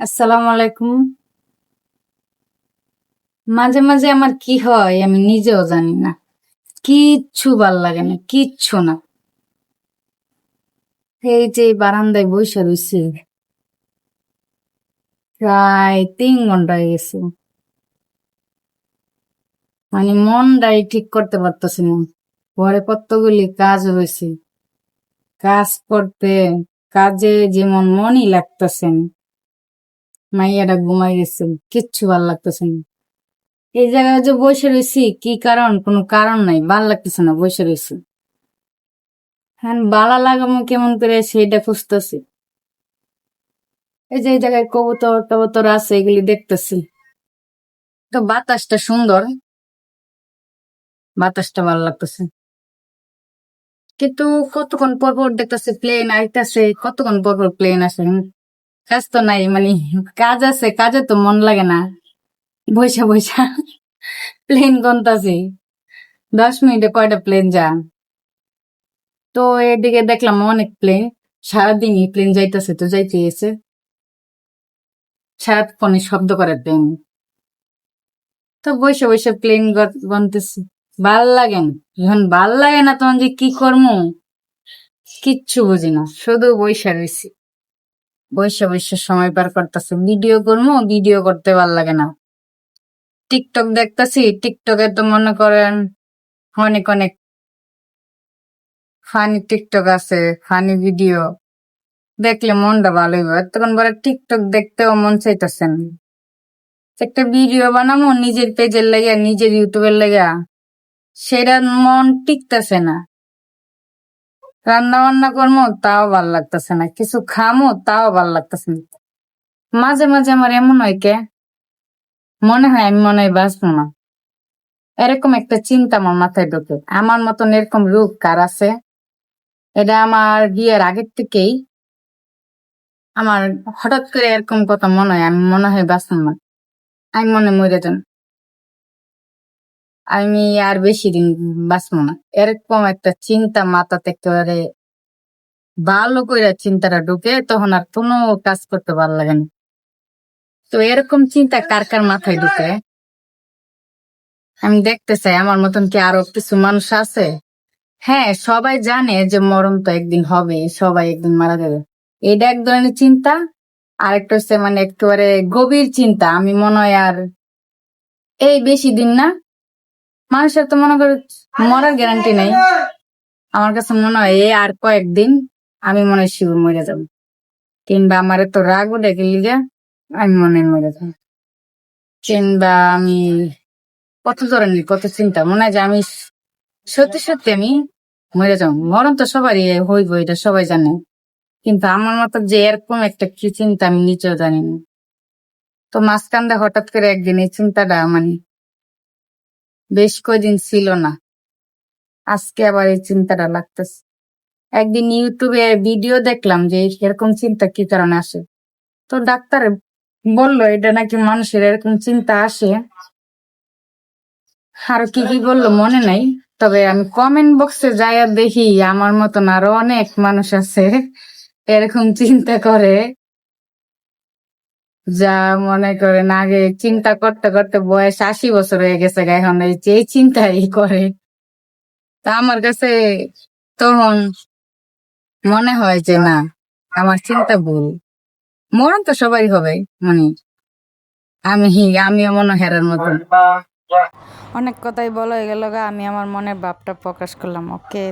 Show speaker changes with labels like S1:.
S1: আসসালামু আলাইকুম। মাঝে মাঝে আমার কি হয় আমি নিজেও জানি না। কিচ্ছু ভাল লাগে না, কিচ্ছু না। এই যে বারান্দায় বসে রয়েছি, প্রায় 3 ঘন্টা হয়ে গেছে। মানে মনটাই ঠিক করতে পারতেছি না। পরে কতগুলি কাজ হয়েছে, কাজ করতে কাজে যেমন মনই লাগতেছে না। মাইয়াটা ঘুমাই গেছে, কিচ্ছু ভাল লাগতেছে না। এই জায়গায় যে বসে রয়েছি, কি কারণ? কোনো কারণ নাই, ভাল লাগতেছে না, বসে রয়েছি। হ্যাঁ, বালা লাগামো কেমন করে সেইটা খুঁজতেছি। এই যে এই জায়গায় কবুতর টবুতর আছে, এগুলি দেখতেছি। তো বাতাসটা সুন্দর, বাতাসটা ভালো লাগতেছে। কিন্তু কতক্ষণ পর পর দেখতেছে প্লেন আইতাছে, কতক্ষণ পর পর প্লেন আসে। কাজ তো নাই, মানে কাজ আছে, কাজে তো মন লাগে না। বৈশা বৈশা প্লেন গন্তাছি, 10 মিনিটে কয়টা প্লেন যা। তো এদিকে দেখলাম অনেক প্লেন, সারাদিনই প্লেন যাইতেছে, তো যাইতে গেছে, সারাক্ষণই শব্দ করে প্লেন। তো বসে বসে প্লেন গনতেছি। ভাল লাগে না, যখন ভাল লাগে না তখন যে কি করবো কিচ্ছু বুঝি না, শুধু বইসা রয়েছি। বইসা বইসা সময় পার করতেছে, ভিডিও করবো, ভিডিও করতে ভাল লাগে না। টিকটক দেখতেছি, টিকটকে তো মনে করেন অনেক অনেক ফানি টিকটক আছে, ফানি ভিডিও দেখলে মনটা ভালোই হয়। তখন বলে টিকটক দেখতেও মন চাইতেছে না। একটা ভিডিও বানাবো নিজের পেজের লেগে, নিজের ইউটিউবের লেগে, সেটা মন টিকতেছে না। রান্না বান্না করবো তাও ভাল লাগতেছে না, কিছু খামো তাও ভাল লাগতেছে না। মাঝে মাঝে আমার এমন হয় মনে হয় আমি মনে হয় বাঁচবো না, এরকম একটা চিন্তা আমার মাথায় ঢোকে। আমার মতন এরকম রোগ কার আছে? এটা আমার বিয়ের আগের থেকেই আমার হঠাৎ করে এরকম কথা মনে হয়, আমি মনে হয় বাঁচবো না, আমি মনে মরে যান, আমি আর বেশি দিন বাঁচবো না। এরকম একটা চিন্তা মাথাতে একেবারে ভালো করে চিন্তাটা ঢুকে, তখন আর কোনো কাজ করতে ভালো লাগে না। তো এরকম চিন্তা কার কার মাথায় ঢুকে আমি দেখতে চাই, আমার মতন কি আরো কিছু মানুষ আছে? হ্যাঁ, সবাই জানে যে মরণ তো একদিন হবে, সবাই একদিন মারা যাবে, এটা এক ধরনের চিন্তা। আরেকটা হচ্ছে মানে একেবারে গভীর চিন্তা, আমি মনে হয় আর এই বেশি দিন না, মানুষের তো মনে করে মরার গ্যারান্টি নেই। আমার কাছে মনে হয় এই আর কয়েকদিন আমি মনে হয় শিওর মরে যাবো, কিংবা আমার তো রাগও ডেকে লিগে আমি মনে হয় মরে যাবো, কিংবা আমি কত ধরনের কত চিন্তা মনে হয় যে আমি সত্যি সত্যি আমি মরে যাবো। মরণ তো সবারই হইব, এটা সবাই জানে, কিন্তু আমার মতো যে এরকম একটা কি চিন্তা আমি নিজেও জানি না। তো মাঝখান দিয়ে হঠাৎ করে একদিন এই চিন্তাটা মানে বেশ কয়দিন ছিল না, আজকে আবার এই চিন্তাটা লাগতেছে। একদিন ইউটিউবে ভিডিও দেখলাম যে এরকম চিন্তা কি কারণে আসে। তো ডাক্তার বললো এটা নাকি মানুষের এরকম চিন্তা আসে, আর কি কি বললো মনে নাই। তবে আমি কমেন্ট বক্সে যাইয়া দেখি আমার মতন আরো অনেক মানুষ আছে এরকম চিন্তা করে, যা মনে করেন আগে চিন্তা করতে করতে বয়স 80 বছর হয়ে গেছে, এখন এই যে চিন্তাই করে। তা আমার কাছে তখন মনে হয় যে না, আমার চিন্তা ভুল, মরণ তো সবাই হবে, মানে আমি আমিও মনে হেরার মতন। অনেক কথাই বলা হয়ে গেল, আমি আমার মনের ভাবটা প্রকাশ করলাম। ওকে।